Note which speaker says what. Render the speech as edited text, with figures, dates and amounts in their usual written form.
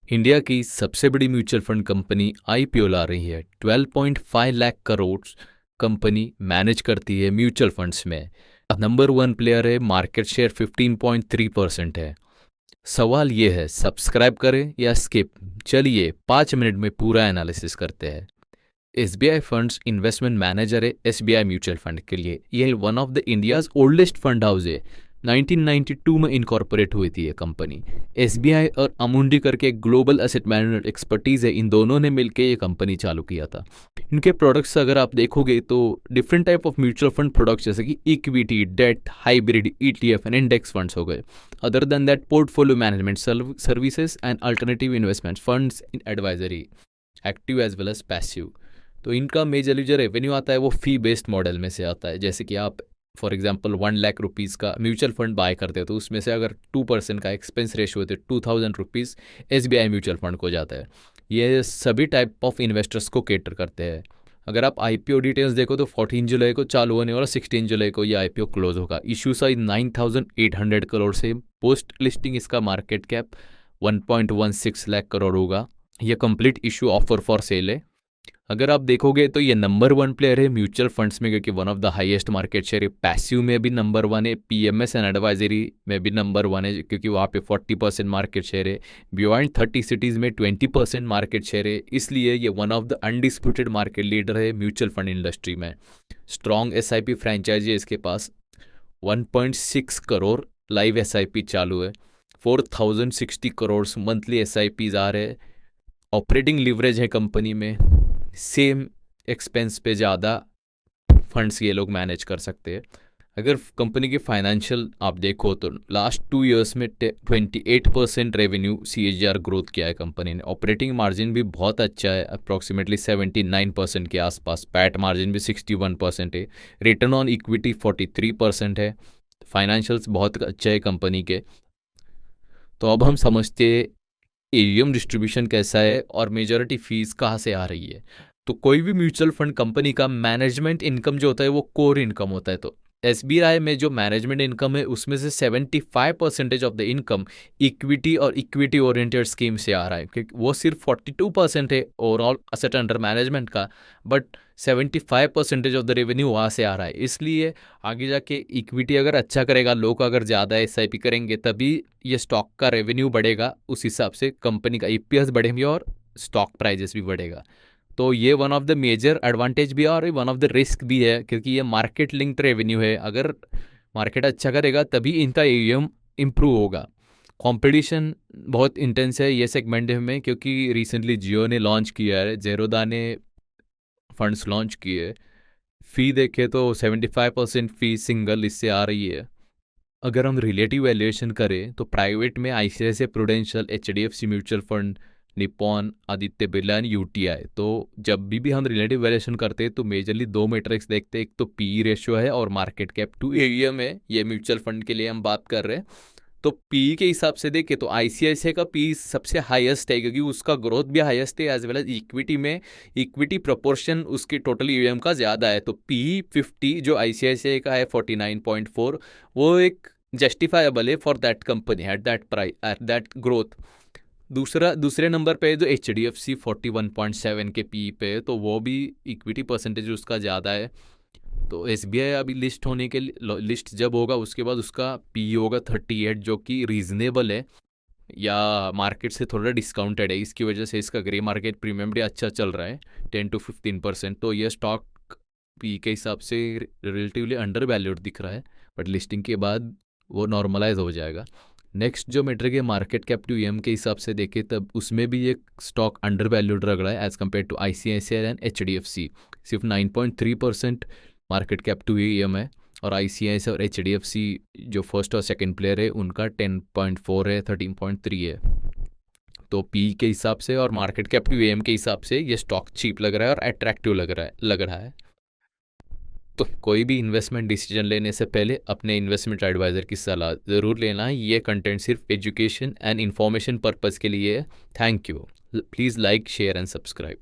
Speaker 1: India की सबसे बड़ी म्यूचुअल फंड कंपनी आईपीओ ला रही है। 12.5 लाख करोड़ कंपनी मैनेज करती है म्यूचुअल फंड्स में। नंबर वन प्लेयर है, मार्केट शेयर 15.3% है। सवाल ये है, सब्सक्राइब करें या स्किप? चलिए 5 मिनट में पूरा एनालिसिस करते हैं। एसबीआई फंड्स इन्वेस्टमेंट मैनेजर है एसबीआई म्यूचुअल फंड के लिए। ये one of the India's oldest fund house है। 1992 में इनकॉर्पोरेट हुई थी ये कंपनी। एसबीआई और अमुंडी करके एक ग्लोबल एसेट मैनेजमेंट एक्सपर्टीज है, इन दोनों ने मिलकर ये कंपनी चालू किया था। इनके प्रोडक्ट्स अगर आप देखोगे तो different type of mutual fund products जैसे कि equity, debt, hybrid, ETF and index funds हो गए। Other than that portfolio management services and alternative investment funds in advisory, active as well as passive. तो इनका मेजरली जो revenue आता है वो फी बेस्ड मॉडल में से आता है। जैसे कि आप फॉर एग्जांपल 1 लाख रुपीज़ का म्यूचुअल फंड बाय करते हो तो उसमें से अगर 2% का एक्सपेंस रेशियो होते 2000 रुपीज़ एसबीआई म्यूचुअल फंड को जाता है। ये सभी टाइप ऑफ इन्वेस्टर्स को केटर करते हैं। अगर आप आईपीओ डिटेल्स देखो तो 14 जुलाई को चालू होने वाला, 16 जुलाई को ये आईपीओ क्लोज होगा। इशू साइज 9,800 करोड़ से, पोस्ट लिस्टिंग इसका मार्केट कैप 1.16 लाख करोड़ होगा। ये complete issue offer for sale है। अगर आप देखोगे तो ये नंबर वन प्लेयर है म्यूचुअल फंड्स में, क्योंकि one of the highest market share है। पैसिव में भी नंबर वन है, पीएमएस एंड एडवाइजरी में भी नंबर वन है, क्योंकि वहाँ पे 40% मार्केट शेयर है। बियॉन्ड 30 सिटीज़ में 20% मार्केट शेयर है। इसलिए ये one of the undisputed market leader है म्यूचुअल फंड इंडस्ट्री में। स्ट्रॉन्ग एसआईपी फ्रेंचाइजी है इसके पास। 1.6 करोड़ लाइव एसआईपी चालू है। 4,060 करोड़ मंथली एसआईपीज आ रहे हैं। ऑपरेटिंग लिवरेज है कंपनी में, सेम एक्सपेंस पे ज़्यादा फंड्स ये लोग मैनेज कर सकते हैं। अगर कंपनी के फाइनेंशियल आप देखो तो लास्ट 2 ईयर्स में 28% रेवेन्यू CAGR ग्रोथ किया है कंपनी ने। ऑपरेटिंग मार्जिन भी बहुत अच्छा है, अप्रॉक्सीमेटली 79% के आसपास। पैट मार्जिन भी 61% है। रिटर्न ऑन इक्विटी 43% है। फाइनेंशियल्स बहुत अच्छे है कंपनी के। तो अब हम समझते हैं एयूएम डिस्ट्रीब्यूशन कैसा है और मेजॉरिटी फीस कहाँ से आ रही है। तो कोई भी म्यूचुअल फंड कंपनी का मैनेजमेंट इनकम जो होता है वो कोर इनकम होता है। तो एसबीआई में जो मैनेजमेंट इनकम है उसमें से 75% ऑफ द इनकम इक्विटी और इक्विटी ओरिएंटेड स्कीम से आ रहा है, क्योंकि वो सिर्फ 42% है ओवरऑल असेट अंडर मैनेजमेंट का, बट 75% ऑफ द रेवेन्यू वहाँ से आ रहा है। इसलिए आगे जाके इक्विटी अगर अच्छा करेगा, लोग अगर ज़्यादा एसआईपी करेंगे, तभी ये स्टॉक का रेवेन्यू बढ़ेगा। उस हिसाब से कंपनी का ईपीएस बढ़ेंगे और स्टॉक प्राइजेस भी बढ़ेगा। तो ये one of the major advantage भी है और वन ऑफ द रिस्क भी है, क्योंकि ये मार्केट लिंक्ड रेवेन्यू है। अगर मार्केट अच्छा करेगा तभी इनका एयूएम इम्प्रूव होगा। कंपटीशन बहुत इंटेंस है ये सेगमेंट में, क्योंकि रिसेंटली जियो ने लॉन्च किया है, जेरोदा ने फंड्स लॉन्च किए। फ़ी देखे तो 75% फ़ी सिंगल इससे आ रही है। अगर हम रिलेटिव वैल्यूएशन करें तो प्राइवेट में ICICI prudential, HDFC mutual fund, Nippon, Aditya Birla and UTI. तो जब भी हम रिलेटिव वैल्यूएशन करते हैं तो मेजरली 2 मैट्रिक्स देखते हैं। एक तो पीई रेशियो है और मार्केट कैप टू एयूएम है। ये म्यूचुअल फंड के लिए हम बात कर रहे हैं। तो पी के हिसाब से देखें तो आईसीआईसीआई का पी सबसे हाईएस्ट है, क्योंकि उसका ग्रोथ भी हाईएस्ट है, एज वेल एज इक्विटी में इक्विटी प्रोपोर्शन उसकी टोटल ईयूएम का ज़्यादा है। तो पी 50 जो आईसीआईसीआई का है 49.4, वो एक जस्टिफाइबल है for that company at that price, at that growth. दूसरे नंबर पे जो एचडीएफसी 41.7 के पी पे, तो वो भी इक्विटी परसेंटेज उसका ज़्यादा है। तो एसबीआई अभी लिस्ट होने के लिए, लिस्ट जब होगा उसके बाद उसका पी होगा 38, जो कि रीजनेबल है या मार्केट से थोड़ा डिस्काउंटेड है। इसकी वजह से इसका ग्रे मार्केट प्रीमियम भी अच्छा चल रहा है, 10 to 15%। तो ये स्टॉक पी के हिसाब से रिलेटिवली अंडर वैल्यूड दिख रहा है, बट लिस्टिंग के बाद वो नॉर्मलाइज हो जाएगा। नेक्स्ट जो मेट्रिक है मार्केट कैप टू ईएम के हिसाब से देखें तब उसमें भी ये स्टॉक अंडर वैल्यूड लग रहा है as compared to ICICI and HDFC. सिर्फ 9.3% मार्केट कैप टू ईएम है, और आईसीआईसीआई और एचडीएफसी जो फर्स्ट और सेकंड प्लेयर है उनका 10.4 है, 13.3 है। तो पी के हिसाब से और मार्केट कैप टू ईएम के हिसाब से ये स्टॉक चीप लग रहा है और अट्रैक्टिव लग रहा है। तो कोई भी इन्वेस्टमेंट डिसीजन लेने से पहले अपने इन्वेस्टमेंट एडवाइज़र की सलाह ज़रूर लेना है। ये कंटेंट सिर्फ एजुकेशन एंड इन्फॉर्मेशन पर्पज़ के लिए है। Thank you. Please like, share and subscribe.